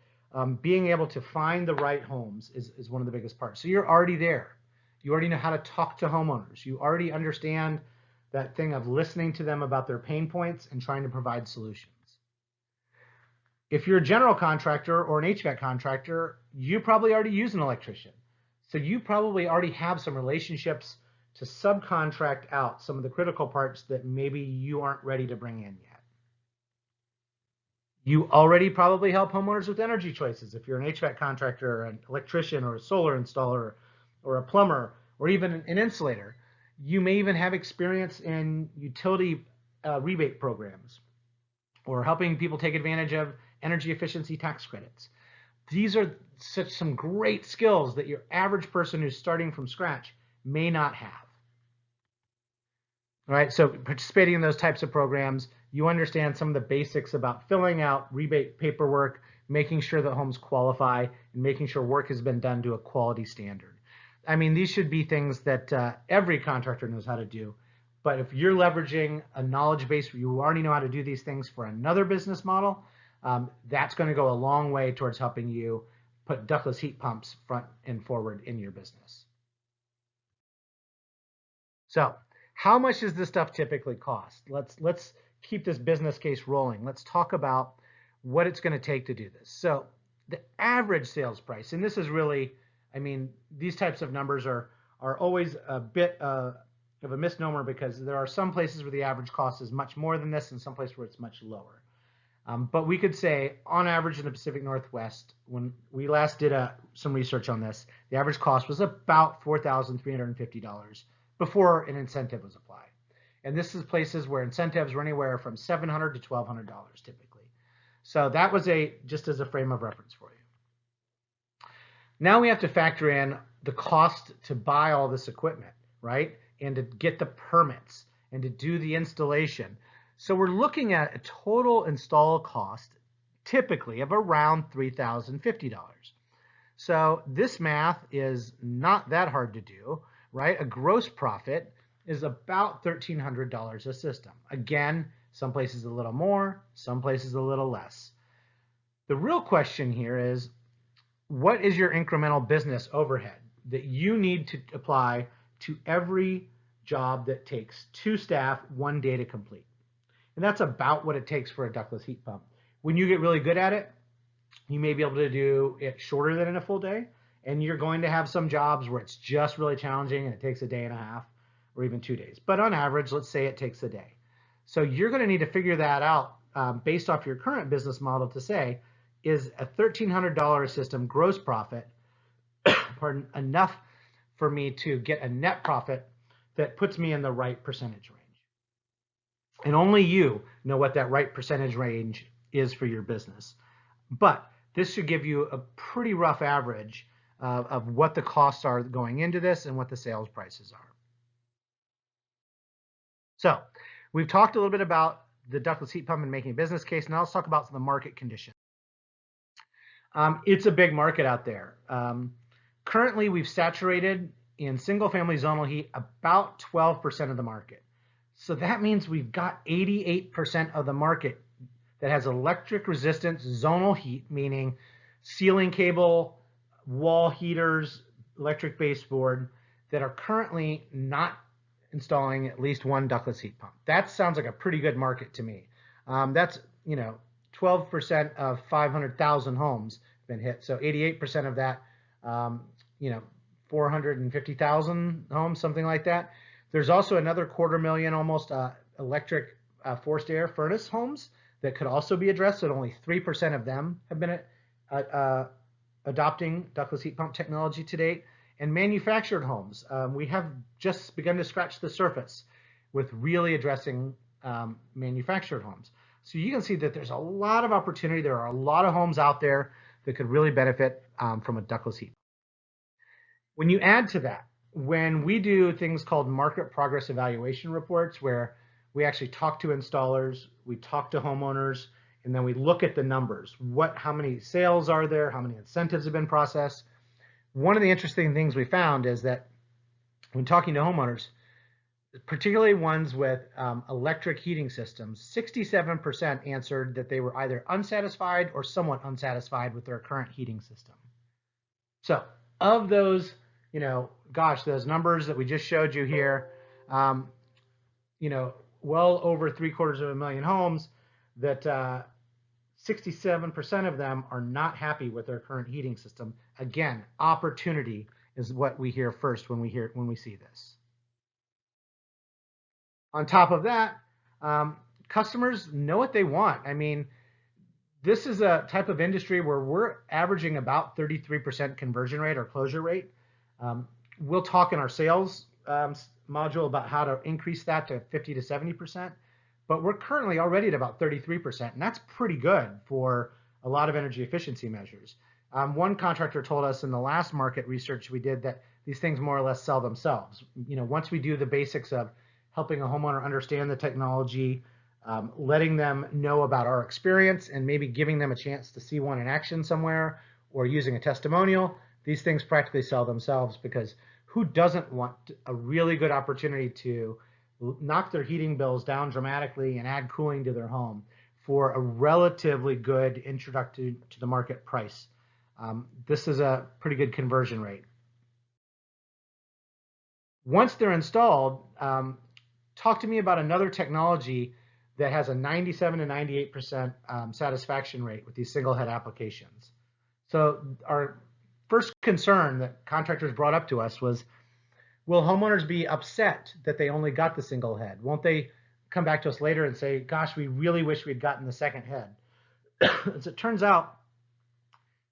Being able to find the right homes is one of the biggest parts. So you're already there. You already know how to talk to homeowners. You already understand that thing of listening to them about their pain points and trying to provide solutions. If you're a general contractor or an HVAC contractor, you probably already use an electrician. So you probably already have some relationships to subcontract out some of the critical parts that maybe you aren't ready to bring in yet. You already probably help homeowners with energy choices. If you're an HVAC contractor, or an electrician, or a solar installer, or a plumber, or even an insulator, you may even have experience in utility rebate programs or helping people take advantage of energy efficiency tax credits. These are some great skills that your average person who's starting from scratch may not have. All right, so participating in those types of programs, you understand some of the basics about filling out rebate paperwork, making sure that homes qualify, and making sure work has been done to a quality standard. I mean, these should be things that every contractor knows how to do. But if you're leveraging a knowledge base where you already know how to do these things for another business model, that's going to go a long way towards helping you put ductless heat pumps front and forward in your business. So how much does this stuff typically cost? Let's keep this business case rolling. Let's talk about what it's going to take to do this. So the average sales price, and this is really, I mean, these types of numbers are always a bit of a misnomer because there are some places where the average cost is much more than this and some places where it's much lower. But we could say on average in the Pacific Northwest, when we last did some research on this, the average cost was about $4,350 before an incentive was applied. And this is places where incentives were anywhere from $700 to $1,200 typically. So that was just as a frame of reference for you. Now we have to factor in the cost to buy all this equipment, right? And to get the permits and to do the installation. So we're looking at a total install cost typically of around $3,050. So this math is not that hard to do, right? A gross profit is about $1,300 a system. Again, some places a little more, some places a little less. The real question here is, what is your incremental business overhead that you need to apply to every job that takes 2 staff 1 day to complete? And that's about what it takes for a ductless heat pump. When you get really good at it, you may be able to do it shorter than in a full day. And you're going to have some jobs where it's just really challenging and it takes a day and a half or even 2 days. But on average, let's say it takes a day. So you're going to need to figure that out based off your current business model to say, is a $1,300 system gross profit pardon, enough for me to get a net profit that puts me in the right percentage range? And only you know what that right percentage range is for your business. But this should give you a pretty rough average of what the costs are going into this and what the sales prices are. So we've talked a little bit about the ductless heat pump and making a business case. Now let's talk about the market conditions. It's a big market out there. Currently, we've saturated in single-family zonal heat about 12% of the market. So that means we've got 88% of the market that has electric resistance zonal heat, meaning ceiling cable, wall heaters, electric baseboard, that are currently not installing at least one ductless heat pump. That sounds like a pretty good market to me. That's 12% of 500,000 homes have been hit. So 88% of that, 450,000 homes, something like that. There's also another 250,000 almost electric forced air furnace homes that could also be addressed. So only 3% of them have been adopting ductless heat pump technology to date. And manufactured homes, we have just begun to scratch the surface with really addressing manufactured homes. So you can see that there's a lot of opportunity. There are a lot of homes out there that could really benefit from a ductless heat pump. When you add to that, when we do things called market progress evaluation reports, where we actually talk to installers, we talk to homeowners, and then we look at the numbers. How many sales are there? How many incentives have been processed? One of the interesting things we found is that when talking to homeowners, particularly ones with electric heating systems, 67% answered that they were either unsatisfied or somewhat unsatisfied with their current heating system. So of those, those numbers that we just showed you here, well over 750,000 homes, that 67% of them are not happy with their current heating system. Again, opportunity is what we hear first when we see this. On top of that, customers know what they want. I mean, this is a type of industry where we're averaging about 33% conversion rate or closure rate. We'll talk in our sales module about how to increase that to 50 to 70%, but we're currently already at about 33%, and that's pretty good for a lot of energy efficiency measures. One contractor told us in the last market research we did that these things more or less sell themselves. Once we do the basics of helping a homeowner understand the technology, letting them know about our experience, and maybe giving them a chance to see one in action somewhere or using a testimonial, these things practically sell themselves, because who doesn't want a really good opportunity to knock their heating bills down dramatically and add cooling to their home for a relatively good introductory to the market price? This is a pretty good conversion rate. Once they're installed, talk to me about another technology that has a 97 to 98% satisfaction rate with these single head applications. So our first concern that contractors brought up to us was, will homeowners be upset that they only got the single head? Won't they come back to us later and say, gosh, we really wish we'd gotten the second head? As it turns out,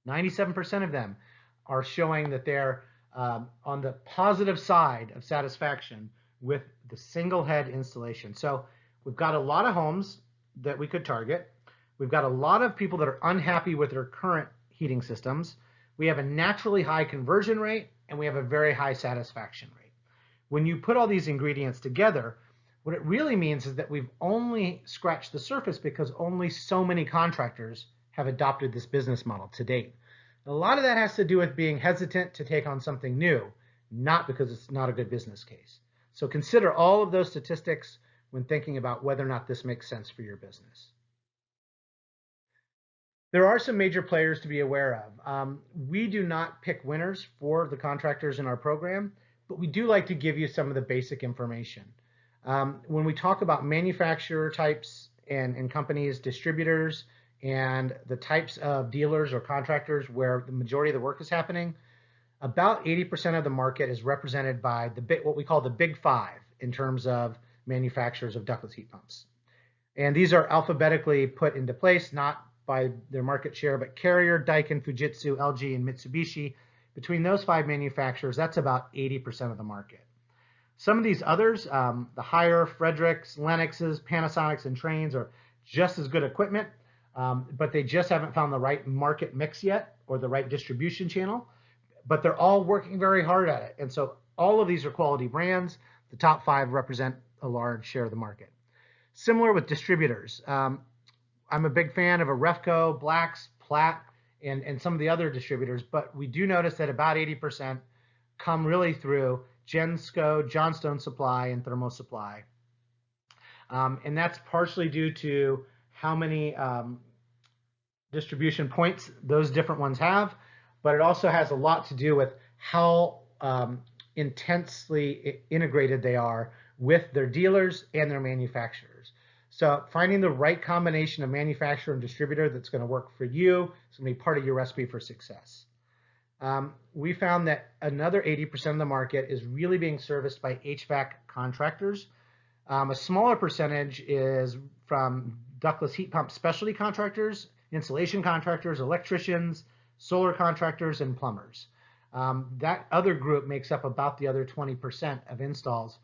97% of them are showing that they're on the positive side of satisfaction with the single head installation. So we've got a lot of homes that we could target. We've got a lot of people that are unhappy with their current heating systems. We have a naturally high conversion rate, and we have a very high satisfaction rate. When you put all these ingredients together, what it really means is that we've only scratched the surface, because only so many contractors have adopted this business model to date. A lot of that has to do with being hesitant to take on something new, not because it's not a good business case. So consider all of those statistics when thinking about whether or not this makes sense for your business. There are some major players to be aware of. We do not pick winners for the contractors in our program, but we do like to give you some of the basic information. When we talk about manufacturer types and companies, distributors, and the types of dealers or contractors where the majority of the work is happening, About 80% of the market is represented by what we call the big five in terms of manufacturers of ductless heat pumps. And these are alphabetically put into place, not by their market share, but Carrier, Daikin, Fujitsu, LG, and Mitsubishi. Between those five manufacturers, that's about 80% of the market. Some of these others, the Haier, Fredericks, Lennoxes, Panasonics, and Tranes are just as good equipment, but they just haven't found the right market mix yet or the right distribution channel, but they're all working very hard at it. And so all of these are quality brands. The top five represent a large share of the market. Similar with distributors. I'm a big fan of a Refco, Blacks, Platt, and some of the other distributors, but we do notice that about 80% come really through Gensco, Johnstone Supply, and Thermo Supply. And that's partially due to how many distribution points those different ones have, but it also has a lot to do with how intensely integrated they are with their dealers and their manufacturers. So finding the right combination of manufacturer and distributor that's going to work for you is going to be part of your recipe for success. We found that another 80% of the market is really being serviced by HVAC contractors. A smaller percentage is from ductless heat pump specialty contractors, insulation contractors, electricians, solar contractors, and plumbers. That other group makes up about the other 20% of installs.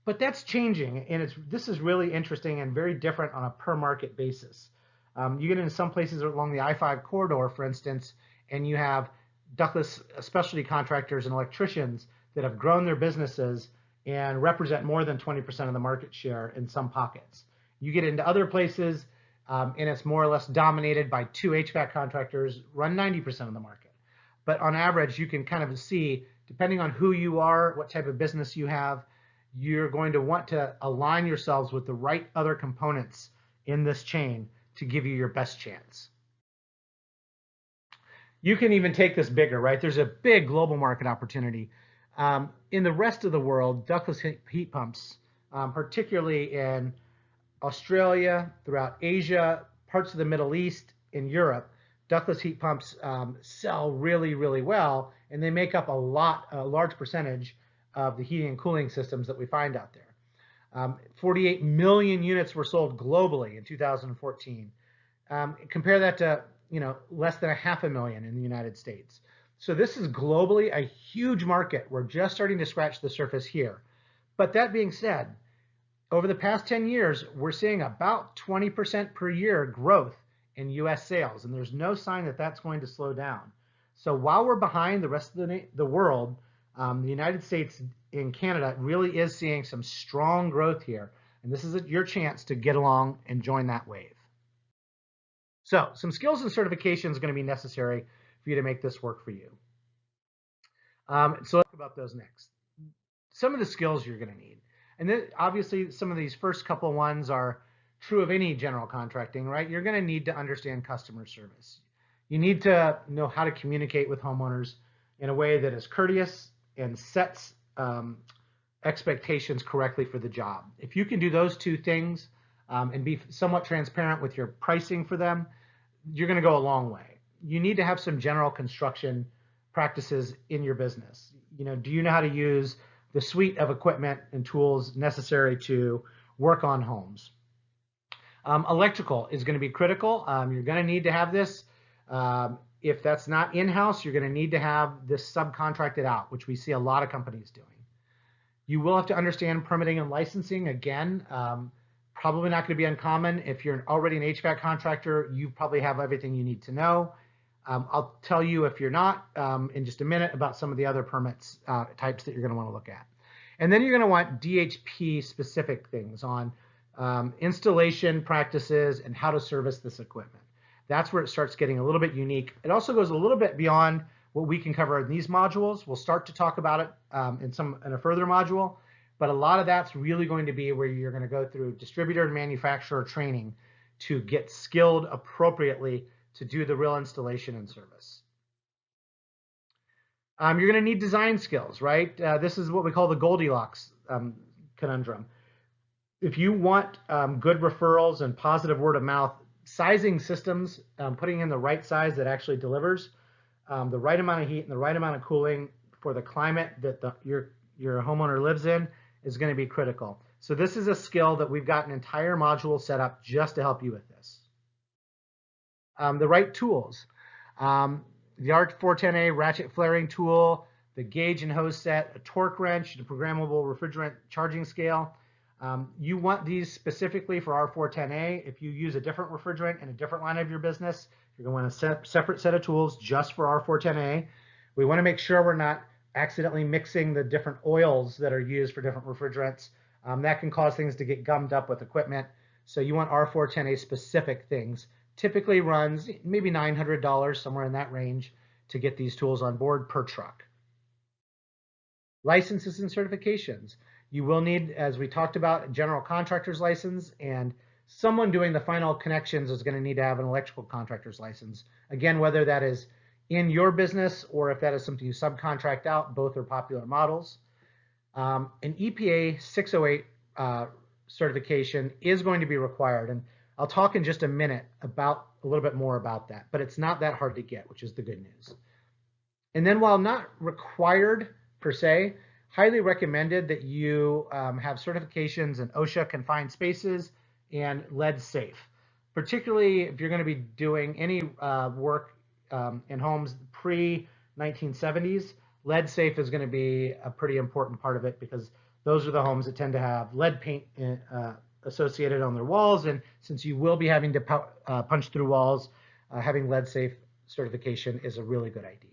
But that's changing, and this is really interesting and very different on a per market basis. You get into some places along the I-5 corridor, for instance, and you have ductless specialty contractors and electricians that have grown their businesses and represent more than 20% of the market share in some pockets. You get into other places, and it's more or less dominated by two HVAC contractors, run 90% of the market. But on average, you can kind of see, depending on who you are, what type of business you have, you're going to want to align yourselves with the right other components in this chain to give you your best chance. You can even take this bigger, right? There's a big global market opportunity. In the rest of the world, ductless heat pumps, particularly in Australia, throughout Asia, parts of the Middle East, in Europe, ductless heat pumps sell really, really well, and they make up a large percentage of the heating and cooling systems that we find out there. 48 million units were sold globally in 2014. Compare that to less than 500,000 in the United States. So this is globally a huge market. We're just starting to scratch the surface here. But that being said, over the past 10 years, we're seeing about 20% per year growth in US sales, and there's no sign that that's going to slow down. So while we're behind the rest of the world, the United States and Canada really is seeing some strong growth here, and this is your chance to get along and join that wave. So some skills and certifications are going to be necessary for you to make this work for you. So let's talk about those next. Some of the skills you're going to need. And then obviously some of these first couple ones are true of any general contracting, right? You're going to need to understand customer service. You need to know how to communicate with homeowners in a way that is courteous and sets expectations correctly for the job. If you can do those two things and be somewhat transparent with your pricing for them, you're going to go a long way. You need to have some general construction practices in your business. Do you know how to use the suite of equipment and tools necessary to work on homes? Electrical is going to be critical. You're going to need to have this. If that's not in-house, you're going to need to have this subcontracted out, which we see a lot of companies doing. You will have to understand permitting and licensing. Again, probably not going to be uncommon. If you're already an HVAC contractor, you probably have everything you need to know. I'll tell you if you're not in just a minute about some of the other permits types that you're going to want to look at. And then you're going to want DHP specific things on installation practices and how to service this equipment. That's where it starts getting a little bit unique. It also goes a little bit beyond what we can cover in these modules. We'll start to talk about it in a further module, but a lot of that's really going to be where you're going to go through distributor and manufacturer training to get skilled appropriately to do the real installation and service. You're going to need design skills, right? This is what we call the Goldilocks conundrum. If you want good referrals and positive word of mouth, sizing systems, putting in the right size that actually delivers the right amount of heat and the right amount of cooling for the climate that your homeowner lives in is going to be critical. So this is a skill that we've got an entire module set up just to help you with this. The right tools. The R410A ratchet flaring tool, the gauge and hose set, a torque wrench, the programmable refrigerant charging scale. You want these specifically for R410A. If you use a different refrigerant in a different line of your business, you're going to want a separate set of tools just for R410A. We want to make sure we're not accidentally mixing the different oils that are used for different refrigerants. That can cause things to get gummed up with equipment. So you want R410A specific things. Typically runs maybe $900, somewhere in that range, to get these tools on board per truck. Licenses and certifications. You will need, as we talked about, a general contractor's license, and someone doing the final connections is going to need to have an electrical contractor's license. Again, whether that is in your business or if that is something you subcontract out, both are popular models. An EPA 608 certification is going to be required, and I'll talk in just a minute about a little bit more about that, but it's not that hard to get, which is the good news. And then while not required per se, highly recommended that you have certifications in OSHA confined spaces and lead safe, particularly if you're going to be doing any work in homes pre-1970s. Lead safe is going to be a pretty important part of it because those are the homes that tend to have lead paint associated on their walls, and since you will be having to punch through walls, having lead safe certification is a really good idea.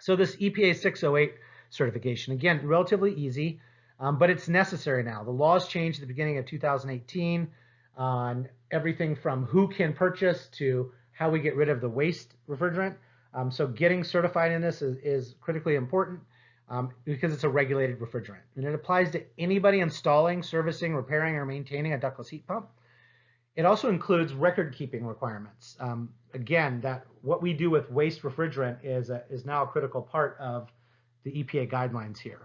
So this EPA 608 certification, again, relatively easy, but it's necessary now. The laws changed at the beginning of 2018 on everything from who can purchase to how we get rid of the waste refrigerant. So getting certified in this is critically important because it's a regulated refrigerant. And it applies to anybody installing, servicing, repairing, or maintaining a ductless heat pump. It also includes record-keeping requirements. Again, that what we do with waste refrigerant is now a critical part of the EPA guidelines here.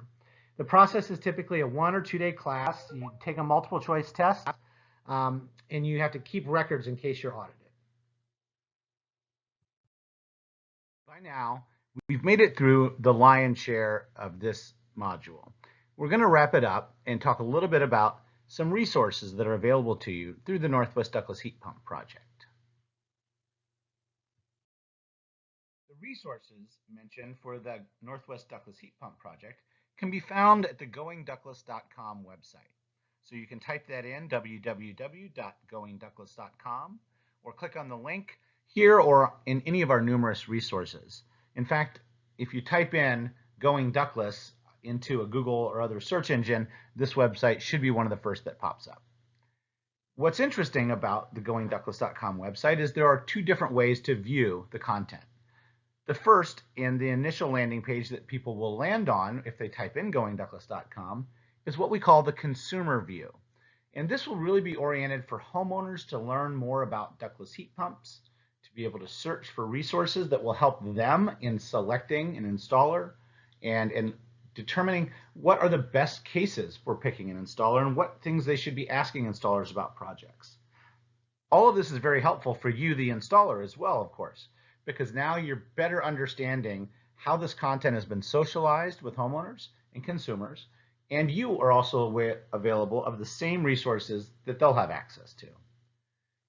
The process is typically a 1 or 2 day class. You take a multiple choice test, and you have to keep records in case you're audited. By now, we've made it through the lion's share of this module. We're going to wrap it up and talk a little bit about some resources that are available to you through the Northwest Ductless Heat Pump Project. The resources mentioned for the Northwest Ductless Heat Pump Project can be found at the goingductless.com website. So you can type that in, www.goingductless.com, or click on the link here or in any of our numerous resources. In fact, if you type in Going Ductless into a Google or other search engine, this website should be one of the first that pops up. What's interesting about the goingductless.com website is there are 2 different ways to view the content. The first, in the initial landing page that people will land on if they type in goingductless.com, is what we call the consumer view. And this will really be oriented for homeowners to learn more about ductless heat pumps, to be able to search for resources that will help them in selecting an installer and in determining what are the best cases for picking an installer and what things they should be asking installers about projects. All of this is very helpful for you, the installer, as well, of course, because now you're better understanding how this content has been socialized with homeowners and consumers, and you are also available of the same resources that they'll have access to.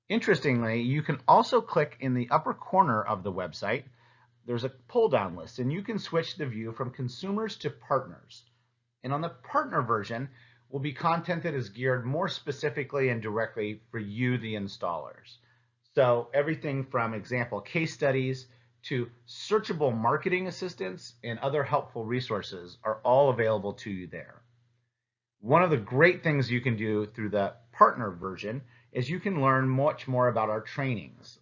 Interestingly, you can also click in the upper corner of the website. There's a pull-down list, and you can switch the view from consumers to partners. And on the partner version will be content that is geared more specifically and directly for you, the installers. So everything from example case studies to searchable marketing assistance and other helpful resources are all available to you there. One of the great things you can do through the partner version is you can learn much more about our trainings.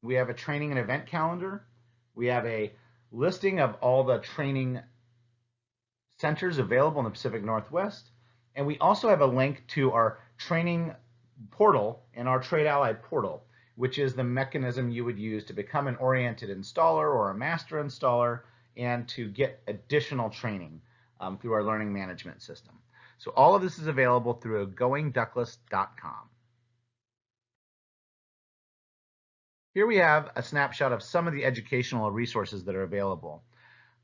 We have a training and event calendar. We have a listing of all the training centers available in the Pacific Northwest. And we also have a link to our training portal and our Trade Allied portal, which is the mechanism you would use to become an oriented installer or a master installer and to get additional training through our learning management system. So all of this is available through goingductless.com. Here we have a snapshot of some of the educational resources that are available.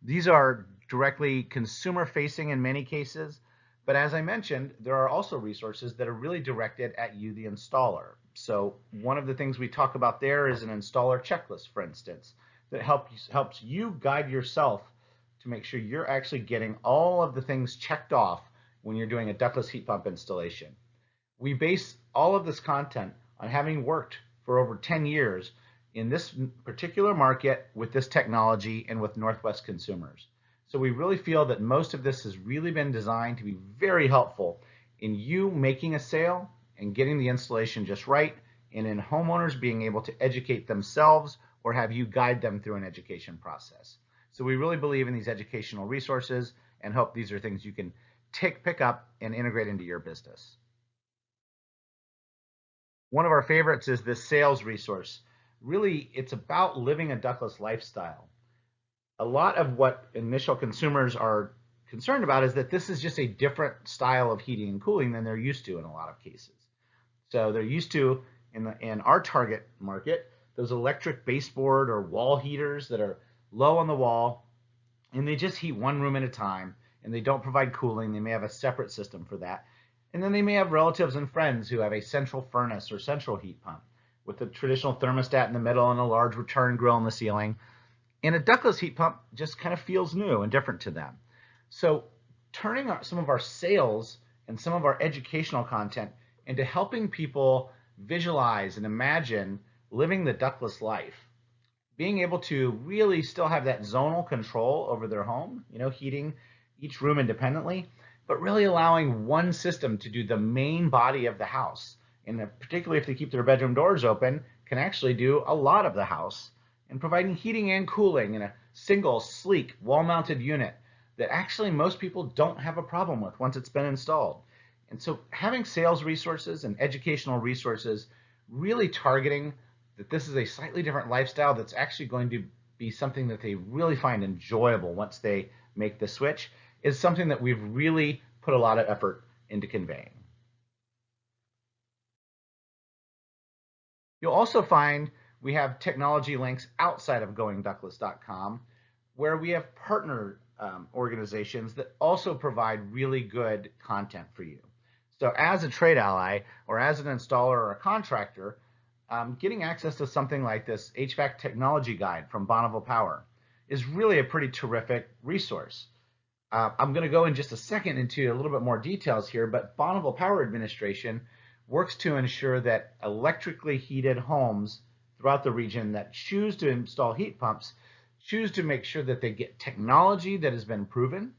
These are directly consumer facing in many cases, but as I mentioned, there are also resources that are really directed at you, the installer. So one of the things we talk about there is an installer checklist, for instance, that helps you guide yourself to make sure you're actually getting all of the things checked off when you're doing a ductless heat pump installation. We base all of this content on having worked for over 10 years in this particular market with this technology and with Northwest consumers. So we really feel that most of this has really been designed to be very helpful in you making a sale and getting the installation just right, and in homeowners being able to educate themselves or have you guide them through an education process. So we really believe in these educational resources and hope these are things you can pick up and integrate into your business. One of our favorites is this sales resource. Really, it's about living a ductless lifestyle. A lot of what initial consumers are concerned about is that this is just a different style of heating and cooling than they're used to in a lot of cases. So they're used to, in our target market, those electric baseboard or wall heaters that are low on the wall, and they just heat one room at a time, and they don't provide cooling. They may have a separate system for that. And then they may have relatives and friends who have a central furnace or central heat pump with a traditional thermostat in the middle and a large return grill in the ceiling. And a ductless heat pump just kind of feels new and different to them. So turning some of our sales and some of our educational content into helping people visualize and imagine living the ductless life, being able to really still have that zonal control over their home, heating each room independently, but really allowing one system to do the main body of the house. And particularly if they keep their bedroom doors open, can actually do a lot of the house, and providing heating and cooling in a single, sleek, wall-mounted unit that actually most people don't have a problem with once it's been installed. And so having sales resources and educational resources really targeting that this is a slightly different lifestyle that's actually going to be something that they really find enjoyable once they make the switch is something that we've really put a lot of effort into conveying. You'll also find we have technology links outside of goingductless.com where we have partner organizations that also provide really good content for you. So as a trade ally or as an installer or a contractor, getting access to something like this HVAC technology guide from Bonneville Power is really a pretty terrific resource. I'm going to go in just a second into a little bit more details here, but Bonneville Power Administration works to ensure that electrically heated homes throughout the region that choose to install heat pumps choose to make sure that they get technology that has been proven,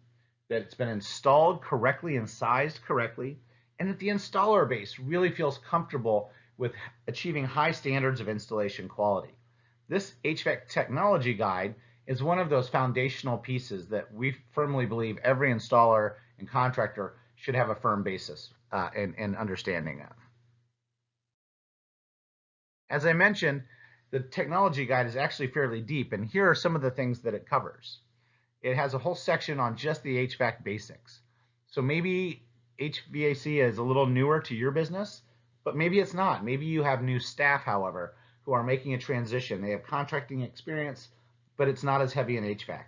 that it's been installed correctly and sized correctly, and that the installer base really feels comfortable with achieving high standards of installation quality. This HVAC technology guide is one of those foundational pieces that we firmly believe every installer and contractor should have a firm basis and understanding of. As I mentioned, the technology guide is actually fairly deep, and here are some of the things that it covers. It has a whole section on just the HVAC basics. So maybe HVAC is a little newer to your business, but maybe it's not. Maybe you have new staff, however, who are making a transition. They have contracting experience, but it's not as heavy in HVAC.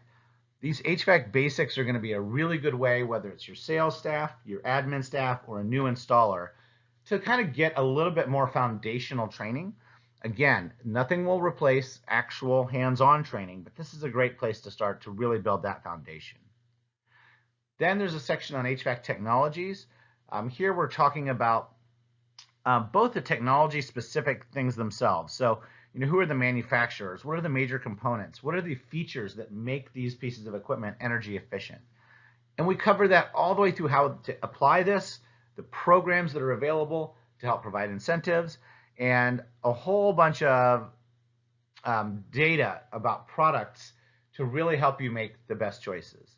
These HVAC basics are going to be a really good way, whether it's your sales staff, your admin staff, or a new installer, to kind of get a little bit more foundational training. Again, nothing will replace actual hands-on training, but this is a great place to start to really build that foundation. Then there's a section on HVAC technologies. Here we're talking about both the technology-specific things themselves. So, who are the manufacturers? What are the major components? What are the features that make these pieces of equipment energy efficient? And we cover that all the way through how to apply this, the programs that are available to help provide incentives, and a whole bunch of data about products to really help you make the best choices.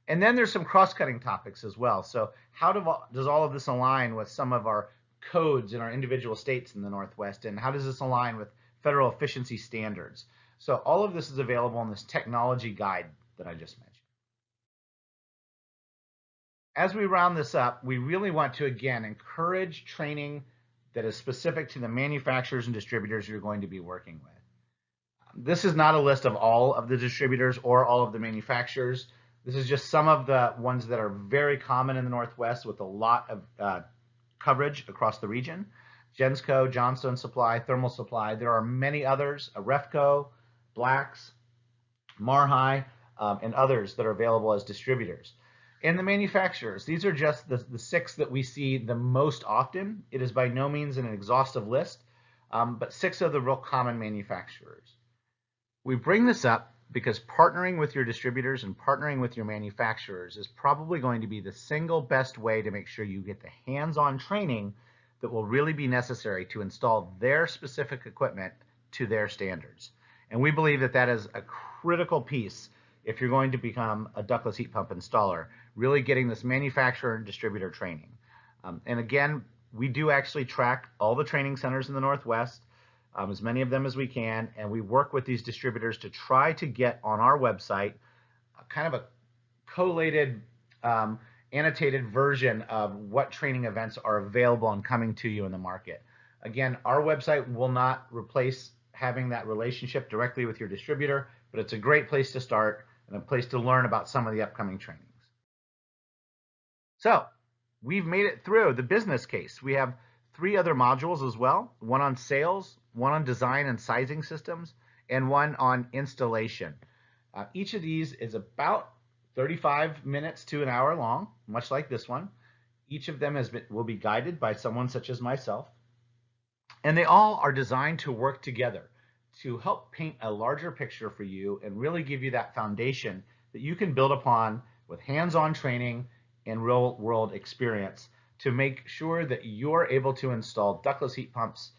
And then there's some cross-cutting topics as well. So how does all of this align with some of our codes in our individual states in the Northwest, and how does this align with federal efficiency standards? So all of this is available in this technology guide that I just mentioned. As we round this up, we really want to, again, encourage training that is specific to the manufacturers and distributors you're going to be working with. This is not a list of all of the distributors or all of the manufacturers. This is just some of the ones that are very common in the Northwest with a lot of coverage across the region. Gensco, Johnstone Supply, Thermal Supply. There are many others, Refco, Blacks, Marhi, and others that are available as distributors. And the manufacturers, these are just the 6 that we see the most often. It is by no means an exhaustive list, but 6 of the real common manufacturers. We bring this up because partnering with your distributors and partnering with your manufacturers is probably going to be the single best way to make sure you get the hands-on training that will really be necessary to install their specific equipment to their standards. And we believe that that is a critical piece if you're going to become a ductless heat pump installer, really getting this manufacturer and distributor training. And again, we do actually track all the training centers in the Northwest, as many of them as we can, and we work with these distributors to try to get on our website kind of a collated, annotated version of what training events are available and coming to you in the market. Again, our website will not replace having that relationship directly with your distributor, but it's a great place to start and a place to learn about some of the upcoming trainings. So we've made it through the business case. We have 3 other modules as well, one on sales, one on design and sizing systems, and one on installation. Each of these is about 35 minutes to an hour long, much like this one. Each of them will be guided by someone such as myself. And they all are designed to work together to help paint a larger picture for you and really give you that foundation that you can build upon with hands-on training and real-world experience to make sure that you're able to install ductless heat pumps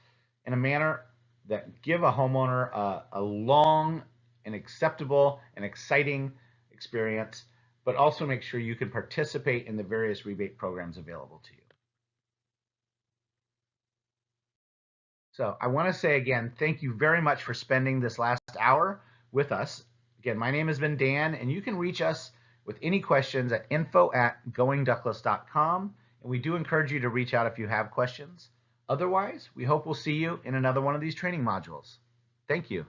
in a manner that give a homeowner a long and acceptable and exciting experience, but also make sure you can participate in the various rebate programs available to you. So I want to say again, thank you very much for spending this last hour with us. Again, my name has been Dan, and you can reach us with any questions at info@goingductless.com. And we do encourage you to reach out if you have questions. Otherwise, we hope we'll see you in another one of these training modules. Thank you.